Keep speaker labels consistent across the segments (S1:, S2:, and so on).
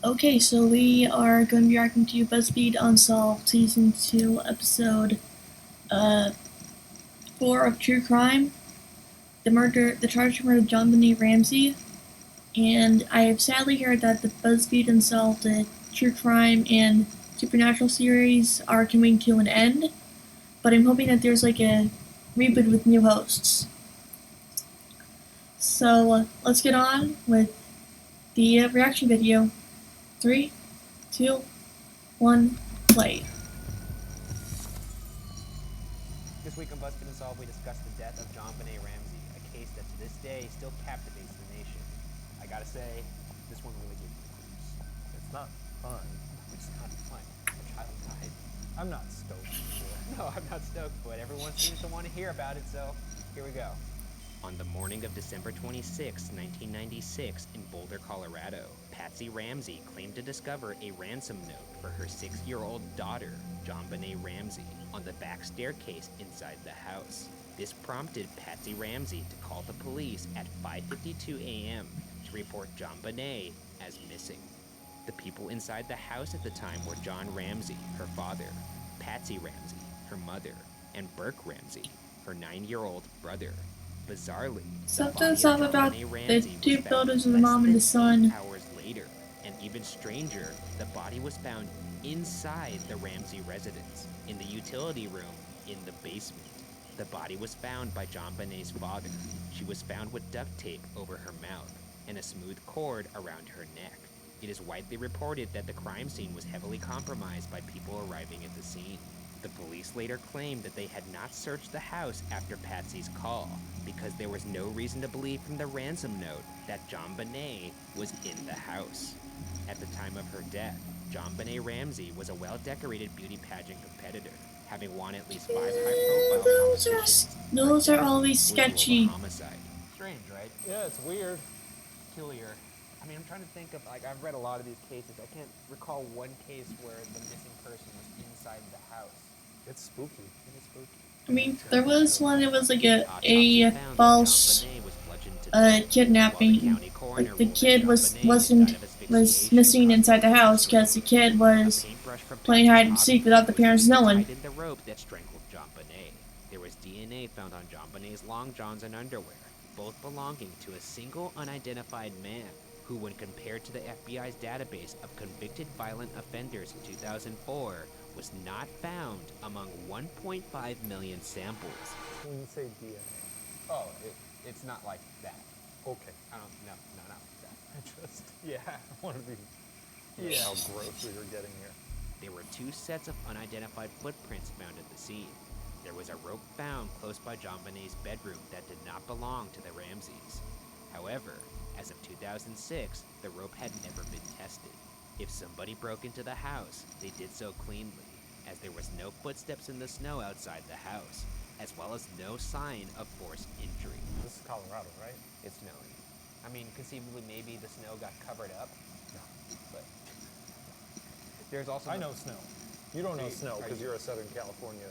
S1: Okay, so we are going to be reacting to Buzzfeed Unsolved Season 2, Episode uh, 4 of True Crime, the charge to murder John Benet Ramsey. And I have sadly heard that the Buzzfeed Unsolved True Crime and Supernatural series are coming to an end, but I'm hoping that there's like a reboot with new hosts. So let's get on with the reaction video. 3, 2, 1, play.
S2: This week on Buzzfeed Unsolved, we discuss the death of John Benet Ramsey, a case that to this day still captivates the nation. I gotta say, this one really gave me the creeps.
S3: It's not fun.
S2: It's not fun. A child died.
S3: I'm not stoked for it.
S2: No, I'm not stoked, but everyone seems to want to hear about it, so here we go. On the morning of December 26, 1996, in Boulder, Colorado, Patsy Ramsey claimed to discover a ransom note for her 6-year-old daughter, John Benet Ramsey, on the back staircase inside the house. This prompted Patsy Ramsey to call the police at 5:52 a.m. to report John Benet as missing. The people inside the house at the time were John Ramsey, her father, Patsy Ramsey, her mother, and Burke Ramsey, her 9-year-old brother. Bizarrely,
S1: Something's up about the two photos of the mom and the son.
S2: Hours later, and even stranger, the body was found inside the Ramsey residence, in the utility room in the basement. The body was found by John Benet's father. She was found with duct tape over her mouth and a smooth cord around her neck. It is widely reported that the crime scene was heavily compromised by people arriving at the scene. The police later claimed that they had not searched the house after Patsy's call because there was no reason to believe from the ransom note that John Benet was in the house. At the time of her death, John Benet Ramsey was a well-decorated beauty pageant competitor, having won at least 5 high-profile competitions.
S1: Those are always sketchy.
S2: Homicide. Strange, right?
S3: Yeah, it's weird.
S2: Peculiar. I mean, I'm trying to think of, I've read a lot of these cases. I can't recall one case where the missing person was inside the house.
S3: It's spooky.
S2: It is spooky.
S1: I mean, there was one that was like a false kidnapping. Like the kid was missing inside the house because the kid was playing hide and seek without the parents knowing.
S2: The rope that strangled John Benet. There was DNA found on John Benet's long johns and underwear, both belonging to a single unidentified man, who, when compared to the FBI's database of convicted violent offenders in 2004, was not found among 1.5 million samples.
S3: When you say DNA.
S2: Oh, it's not like that.
S3: Okay.
S2: I don't, no, not like that.
S3: I want to be how gross we were getting here.
S2: There were 2 sets of unidentified footprints found at the scene. There was a rope found close by John Benet's bedroom that did not belong to the Ramseys. However, as of 2006, the rope had never been tested. If somebody broke into the house, they did so cleanly, as there was no footsteps in the snow outside the house, as well as no sign of forced injury.
S3: This is Colorado, right?
S2: It's snowing. I mean, conceivably, maybe the snow got covered up.
S3: No.
S2: But there's also...
S3: I know snow. You don't know snow because you're a Southern California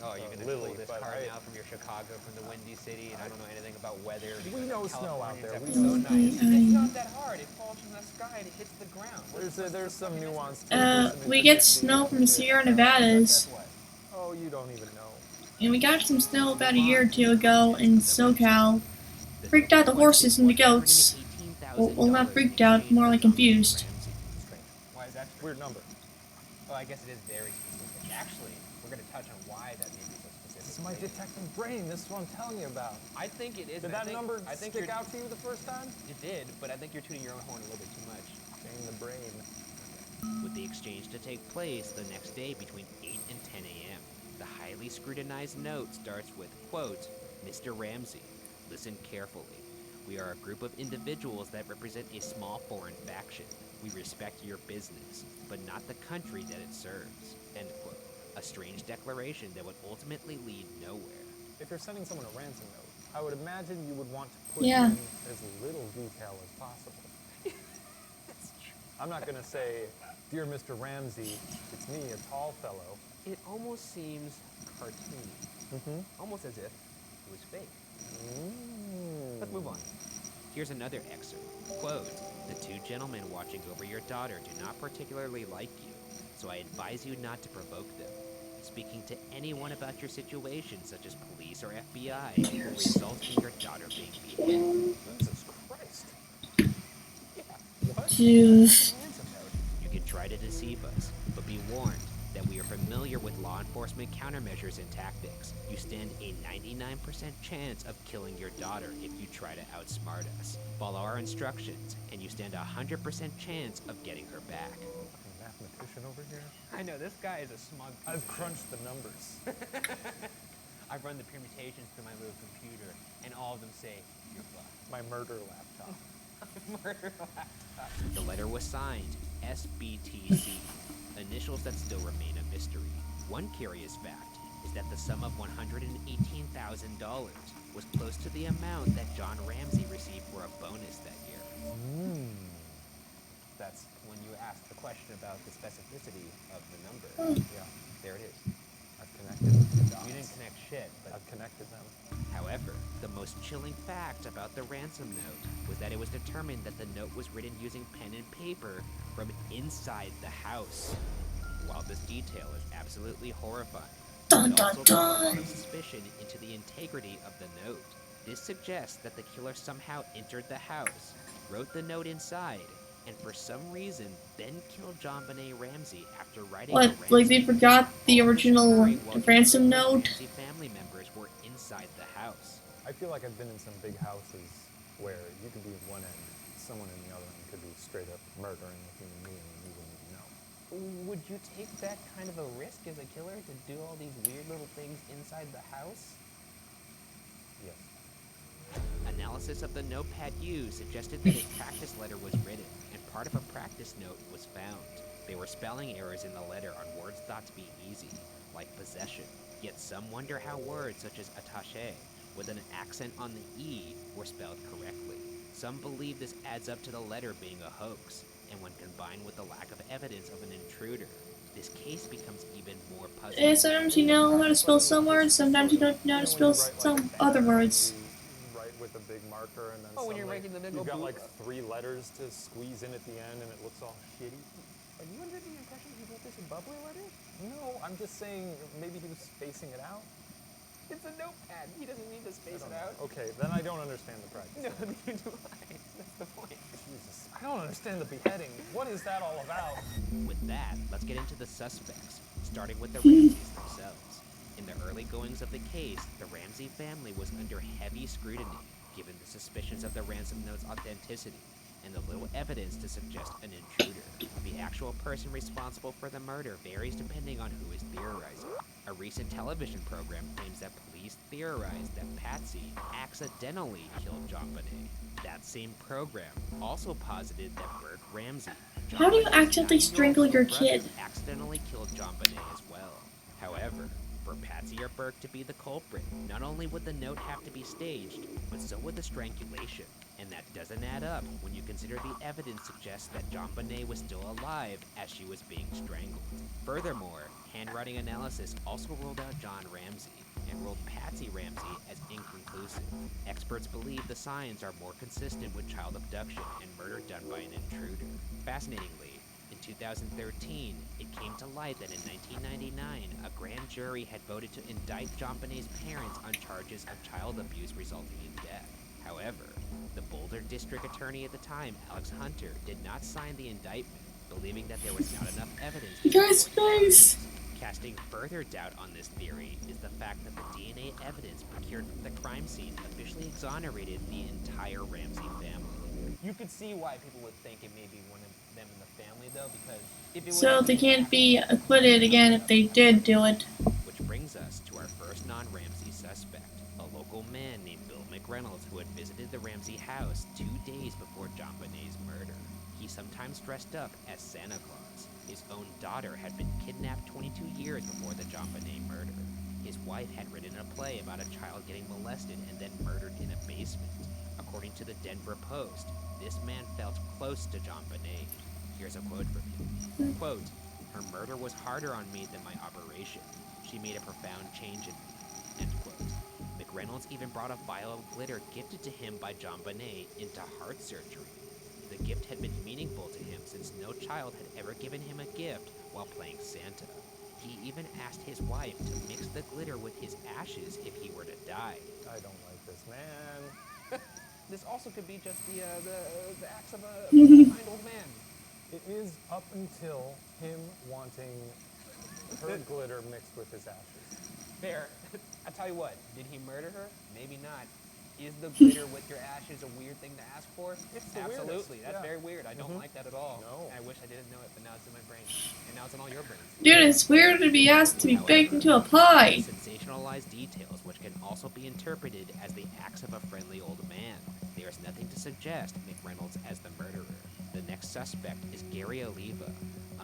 S2: Oh, you're going to
S3: Lily,
S2: pull this
S3: but
S2: card now from your Chicago, from the Windy City, and I don't know anything about weather.
S3: We know snow out there.
S2: It's so nice. It's not that hard. It falls from the sky and it hits the ground.
S3: There's some nuance to it.
S1: We get snow from the Sierra Nevadas.
S3: Oh, you don't even know.
S1: And we got some snow about a year or 2 ago in SoCal. Freaked out the horses and the goats. Well, not freaked out, more like confused.
S2: Why is that?
S3: Weird number.
S2: Well, I guess it is very specific. Actually, we're going to touch on why that may be so specific.
S3: This is my detective brain. This is what I'm telling you about.
S2: I think it is.
S3: Did that number stick out to you the first time?
S2: It did, but I think you're tuning your own horn a little bit too much.
S3: Shame the brain.
S2: With the exchange to take place the next day between 8 and 10 a.m. The highly scrutinized note starts with, quote, Mr. Ramsey, listen carefully. We are a group of individuals that represent a small foreign faction. We respect your business, but not the country that it serves, end quote. A strange declaration that would ultimately lead nowhere.
S3: If you're sending someone a ransom note, I would imagine you would want to put
S1: Yeah.
S3: in as little detail as possible. I'm not going to say, dear Mr. Ramsey, it's me, a tall fellow.
S2: It almost seems cartoony. Almost as if it was fake. Let's move on. Here's another excerpt. Quote, "The two gentlemen watching over your daughter do not particularly like you, so I advise you not to provoke them. Speaking to anyone about your situation, such as police or FBI, will result in your daughter being beheaded."
S3: Jesus Christ. Yeah, what?
S1: Jeez.
S3: Ransom note.
S2: You can try to deceive us, but be warned that we are familiar with law enforcement countermeasures and tactics. You stand a 99% chance of killing your daughter if you try to outsmart us. Follow our instructions, and you stand a 100% chance of getting her back.
S3: Fucking mathematician over here.
S4: I know, this guy is a smug piece
S3: I've
S4: of shit.
S3: crunched the numbers.
S4: I've run the permutations through my little computer, and all of them say, you're fucked.
S3: My murder laptop.
S4: Murder laptop.
S2: The letter was signed SBTC, initials that still remain a mystery. One curious fact is that the sum of $118,000 was close to the amount that John Ramsey received for a bonus that year.
S4: That's when you asked the question about the specificity of the number.
S3: Yeah,
S4: There it is.
S3: I've connected the dots.
S4: You didn't connect shit, but
S3: I've connected them.
S2: However, the most chilling fact about the ransom note was that it was determined that the note was written using pen and paper from inside the house. While this detail is absolutely horrifying,
S1: Dun,
S2: it
S1: dun,
S2: also puts a lot
S1: dun.
S2: of suspicion into the integrity of the note. This suggests that the killer somehow entered the house, wrote the note inside, and for some reason then killed John Benet Ramsey after writing
S1: What,
S2: the
S1: like they
S2: ransom
S1: forgot the
S2: All this
S1: original
S2: occurring while the
S1: ransom
S2: other
S1: note?
S2: Ramsey family members were inside the house.
S3: I feel like I've been in some big houses where you could be at one end, someone in the other end could be straight up murdering a human being and you wouldn't even know.
S4: would you take that kind of a risk as a killer to do all these weird little things inside the house?
S3: Yes.
S2: Analysis of the notepad used suggested that a practice letter was written, and part of a practice note was found. There were spelling errors in the letter on words thought to be easy, like possession. Yet some wonder how words such as attaché, with an accent on the E, were spelled correctly. Some believe this adds up to the letter being a hoax, and when combined with the lack of evidence of an intruder, this case becomes even more puzzling.
S1: Sometimes you know how to spell some words, sometimes you don't know how to spell some other words.
S3: You write with a big marker and then
S4: Oh, when you're
S3: suddenly
S4: making the big
S3: you've got
S4: old
S3: like 3 letters to squeeze in at the end and it looks all shitty.
S4: Are you under the impression he wrote this in bubbly letters?
S3: No, I'm just saying maybe he was spacing it out.
S4: It's a notepad. He doesn't need to
S3: I
S4: space
S3: don't
S4: it out.
S3: know. Okay, then I don't understand the practice.
S4: No, neither do I. That's the point.
S3: Jesus, I don't understand the beheading. What is that all about?
S2: With that, let's get into the suspects, starting with the Ramseys themselves. In the early goings of the case, the Ramsey family was under heavy scrutiny, given the suspicions of the ransom note's authenticity, and the little evidence to suggest an intruder. The actual person responsible for the murder varies depending on who is theorizing. A recent television program claims that police theorized that Patsy accidentally killed John Benet. That same program also posited that Burke Ramsey,
S1: How do you
S2: John Benet's
S1: accidentally
S2: 9-year-old
S1: strangle your
S2: brother,
S1: kid?
S2: accidentally killed John Benet as well. However, for Patsy or Burke to be the culprit, not only would the note have to be staged, but so would the strangulation. And that doesn't add up when you consider the evidence suggests that John Benet was still alive as she was being strangled. Furthermore, handwriting analysis also ruled out John Ramsey and ruled Patsy Ramsey as inconclusive. Experts believe the signs are more consistent with child abduction and murder done by an intruder. Fascinatingly, in 2013, it came to light that in 1999, a grand jury had voted to indict John Benet's parents on charges of child abuse resulting in death. However, the Boulder District Attorney at the time, Alex Hunter, did not sign the indictment, believing that there was not enough evidence to
S1: You guys'
S2: support the
S1: face!
S2: charges. Casting further doubt on this theory is the fact that the DNA evidence procured from the crime scene officially exonerated the entire Ramsey family.
S4: You could see why people would think it may be one of them in the family, though, because if it was
S1: So they can't be acquitted again if they did do it.
S2: Which brings us to our first non-Ramsey suspect, a local man named Bill McReynolds who had visited the Ramsey house 2 days before John Benet's murder. He sometimes dressed up as Santa Claus. His own daughter had been kidnapped 22 years before the John Benet murder. His wife had written a play about a child getting molested and then murdered in a basement. According to the Denver Post, this man felt close to John Benet. Here's a quote from him. Quote, "Her murder was harder on me than my operation. She made a profound change in me." End quote. McReynolds even brought a vial of glitter gifted to him by John Bonet into heart surgery. The gift had been meaningful to him since no child had ever given him a gift while playing Santa. He even asked his wife to mix the glitter with his ashes if he were to die.
S3: I don't like this man.
S4: This also could be just the acts of a kind old man.
S3: It is up until him wanting her glitter mixed with his ashes.
S4: Fair. I tell you what, did he murder her? Maybe not. Is the glitter with your ashes a weird thing to ask for?
S3: It's the
S4: Absolutely.
S3: weirdest,
S4: That's
S3: yeah.
S4: very weird. I don't like that at all.
S3: No.
S4: I wish I didn't know it, but now it's in my brain. And now it's in all your brains.
S1: Dude, it's weird to be asked to be baked into a pie.
S2: Sensationalized details which can also be interpreted as the acts of a friendly old man. There is nothing to suggest McReynolds as the murderer. The next suspect is Gary Oliva,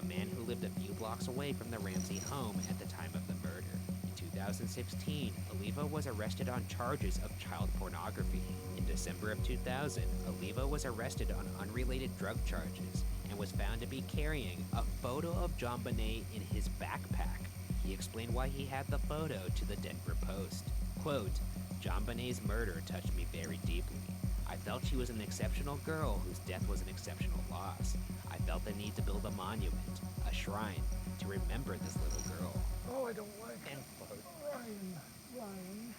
S2: a man who lived a few blocks away from the Ramsey home at the time of the murder. In 2016, Oliva was arrested on charges of child pornography. In December of 2000, Oliva was arrested on unrelated drug charges and was found to be carrying a photo of John Bonet in his backpack. He explained why he had the photo to the Denver Post. Quote, John Bonet's murder touched me very deeply. I felt she was an exceptional girl whose death was an exceptional loss. I felt the need to build a monument, a shrine, to remember this little girl.
S3: Oh, I don't like him. Ryan.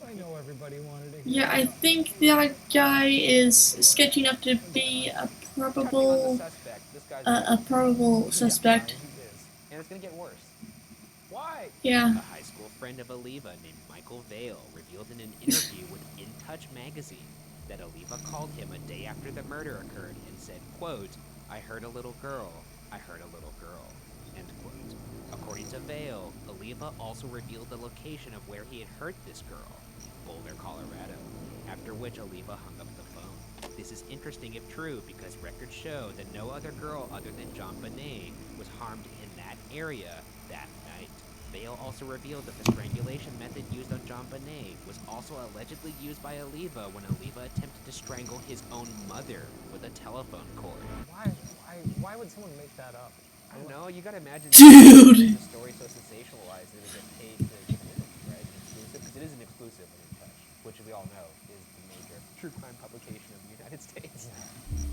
S3: I know everybody wanted to hear
S1: Yeah, I think that guy is sketchy enough to be a
S4: Checking on the
S1: probable,
S4: suspect. This guy's
S1: suspect.
S3: He is.
S4: and it's gonna get worse.
S3: Why?
S1: Yeah.
S2: A high school friend of Oliva named Michael Vale revealed in an interview with In Touch magazine that Oliva called him a day after the murder occurred and said, quote, I heard a little girl, I heard a little girl, end quote. According to Vale, Oliva also revealed the location of where he had hurt this girl, Boulder, Colorado, after which Oliva hung up the phone. This is interesting if true because records show that no other girl other than John Bonet was harmed in that area that night. Vale also revealed that the strangulation method used on John Bonet was also allegedly used by Oliva when Oliva attempted to strangle his own mother with a telephone cord.
S3: Why would someone make that up?
S4: I don't know. You gotta imagine
S1: Dude.
S4: the story so sensationalized that it get paid to give an interview, right? An exclusive, because it is an exclusive in In Touch, which we all know is the major true crime publication of the United States.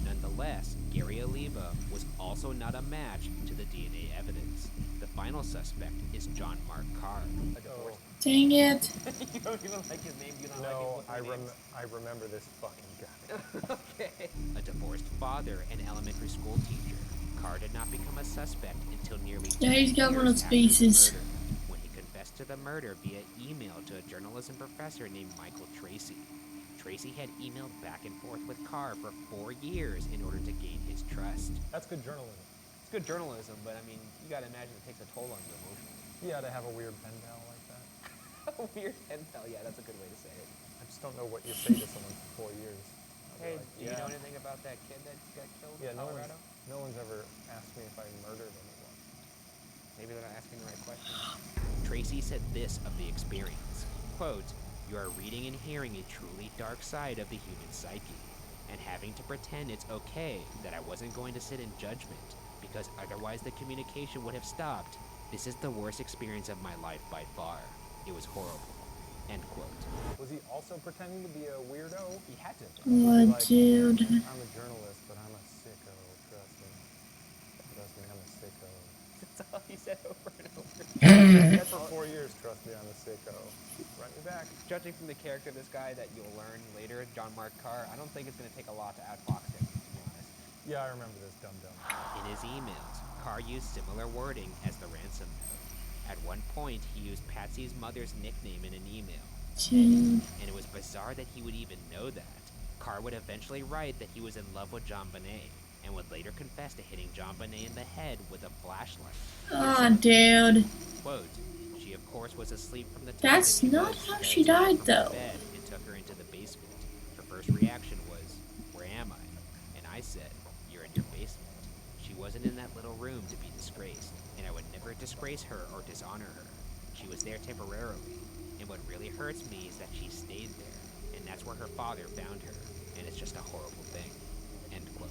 S2: Nonetheless, Gary Oliva was also not a match to the DNA evidence. The final suspect is John Mark Carr.
S4: A divorce.
S1: Dang it.
S4: You don't even like his name. You don't
S3: No,
S4: like his names.
S3: I remember this fucking guy.
S4: Okay.
S2: A divorced father and elementary school teacher. Carr did not become a suspect until nearly
S1: Yeah, he's got one of those
S2: years after the
S1: faces.
S2: murder, when he confessed to the murder via email to a journalism professor named Michael Tracy. Tracy had emailed back and forth with Carr for 4 years in order to gain his trust.
S3: That's good journalism.
S4: It's good journalism, but I mean, you gotta imagine it takes a toll on you emotionally.
S3: Yeah, to have a weird pen pal like that.
S4: A weird pen pal. Yeah, that's a good way to say it.
S3: I just don't know what you say to someone for 4 years. I'll be
S4: Hey,
S3: like,
S4: do you know anything about that kid that got killed
S3: Yeah,
S4: in
S3: no
S4: Colorado?
S3: one's ever asked me if I murdered anyone.
S4: Maybe they're not asking the right questions.
S2: Tracy said this of the experience, quote, you are reading and hearing a truly dark side of the human psyche, and having to pretend it's okay that I wasn't going to sit in judgment, because otherwise the communication would have stopped. This is the worst experience of my life by far. It was horrible, end quote.
S3: Was he also pretending to be a weirdo?
S4: He had to.
S1: What, dude?
S3: I'm a journalist, but I'm a sicko, trust me. Trust me, I'm a sicko.
S4: That's all he said over and over.
S3: That's for 4 years, trust me, I'm a sicko. Run me back.
S4: Judging from the character of this guy that you'll learn later, John Mark Carr, I don't think it's going to take a lot to outfox him, to be honest.
S3: Yeah, I remember this dum-dum.
S2: In his emails, Carr used similar wording as the ransom note. At one point, he used Patsy's mother's nickname in an email.
S1: Dude.
S2: And it was bizarre that he would even know that. Carr would eventually write that he was in love with John Bonet, and would later confess to hitting John Bonet in the head with a flashlight.
S1: Aw, dude.
S2: Quote, she of course was asleep from the time
S1: That's
S2: that he
S1: not
S2: was
S1: how
S2: that
S1: she
S2: he took her
S1: died,
S2: from
S1: though.
S2: bed and took her into the basement. Her first reaction was, where am I? And I said, you're in your basement. She wasn't in that little room to be disgraced, and I would never disgrace her or dishonor her. She was there temporarily, and what really hurts me is that she stayed there, and that's where her father found her, and it's just a horrible thing. End quote.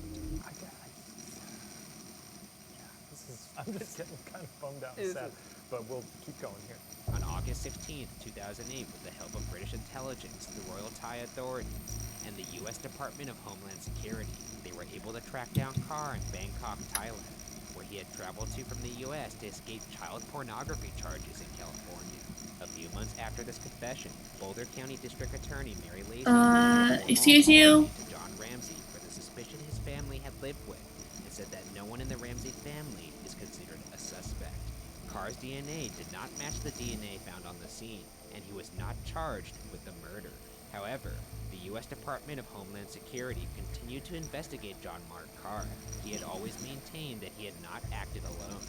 S3: I'm just getting kind of bummed out and sad, but we'll keep going here.
S2: On August 16, 2008, with the help of British intelligence, the Royal Thai authorities, and the U.S. Department of Homeland Security, they were able to track down Carr in Bangkok, Thailand, where he had traveled to from the U.S. to escape child pornography charges in California. A few months after this confession, Boulder County District Attorney Mary Lacy issued a formal
S1: excuse you?
S2: apology to John Ramsey for the suspicion his family had lived with, and said that no one in the Ramsey family is considered a suspect. Carr's DNA did not match the DNA found on the scene, and he was not charged with the murder. However, the U.S. Department of Homeland Security continued to investigate John Mark Carr. He had always maintained that he had not acted alone.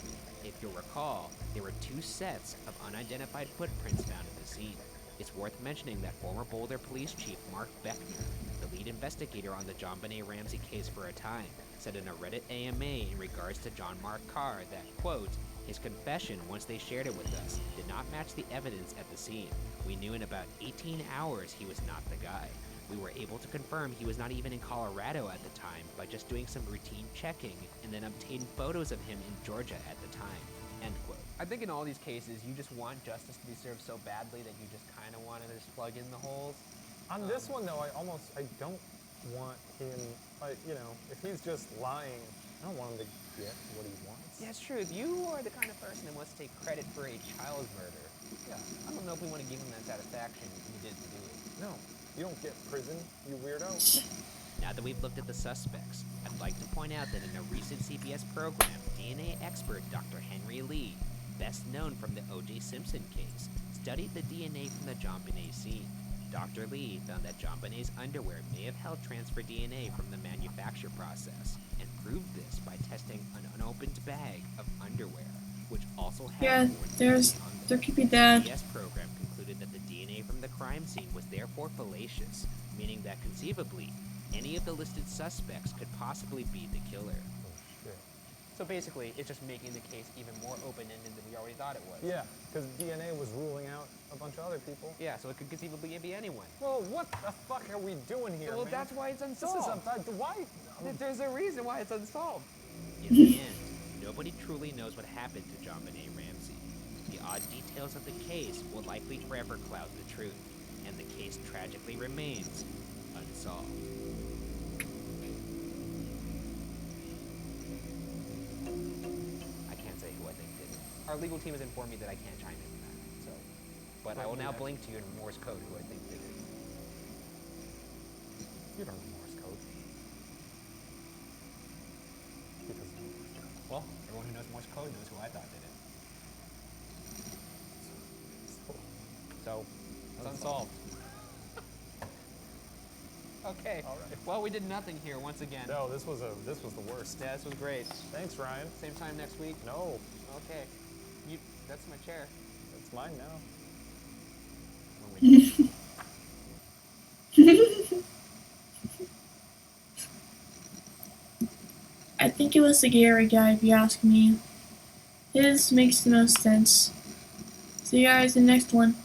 S2: If you'll recall, there were 2 sets of unidentified footprints found at the scene. It's worth mentioning that former Boulder Police Chief Mark Beckner, the lead investigator on the John Benet Ramsey case for a time, said in a Reddit AMA in regards to John Mark Carr that, quote, his confession, once they shared it with us, did not match the evidence at the scene. We knew in about 18 hours he was not the guy. We were able to confirm he was not even in Colorado at the time by just doing some routine checking and then obtained photos of him in Georgia at the time, end quote.
S4: I think in all these cases, you just want justice to be served so badly that you just kind of want to just plug in the holes.
S3: On this one, though, I don't want him, if he's just lying, I don't want him to get what he wants.
S4: Yeah, it's true. If you are the kind of person that wants to take credit for a child murder,
S3: Yeah.
S4: I don't know if we want to give him that satisfaction he did to do it.
S3: No, you don't get prison, you weirdo.
S2: Now that we've looked at the suspects, I'd like to point out that in a recent CBS program, DNA expert Dr. Henry Lee, best known from the O.J. Simpson case, studied the DNA from the John Benet scene. Dr. Lee found that John Benet's underwear may have held transfer DNA from the manufacture process, and proved this by testing an unopened bag of underwear, which also had
S1: Yeah,
S2: foreign
S1: there's
S2: DNA on them.
S1: there could be
S2: The
S1: that.
S2: CBS program concluded that the DNA from the crime scene was therefore fallacious, meaning that conceivably, any of the listed suspects could possibly be the killer.
S3: Oh, shit.
S4: So basically, it's just making the case even more open-ended than we already thought it was.
S3: Yeah, because DNA was ruling out a bunch of other people.
S4: Yeah, so it could conceivably be anyone.
S3: Well, what the fuck are we doing here,
S4: Well,
S3: man?
S4: that's why it's
S3: This
S4: unsolved.
S3: is why?
S4: There's a reason why it's unsolved.
S2: In the end, nobody truly knows what happened to John Benet Ramsey. The odd details of the case will likely forever cloud the truth, and the case tragically remains unsolved.
S4: I can't say who I think did it. Our legal team has informed me that I can't chime in on that. So, but I will now blink to you in Morse code who I think did it.
S3: You don't know Morse code. He doesn't know Morse code.
S4: Well, everyone who knows Morse code knows who I thought did it. So, it's unsolved. Okay.
S3: All right.
S4: Well, we did nothing here once again.
S3: No, this was the worst.
S4: Yeah, this was great.
S3: Thanks, Ryan.
S4: Same time next week.
S3: No,
S4: Okay. That's my chair.
S3: it's mine now.
S4: When we-
S1: I think it was the Gary guy, if you ask me. His makes the most sense. See you guys in the next one.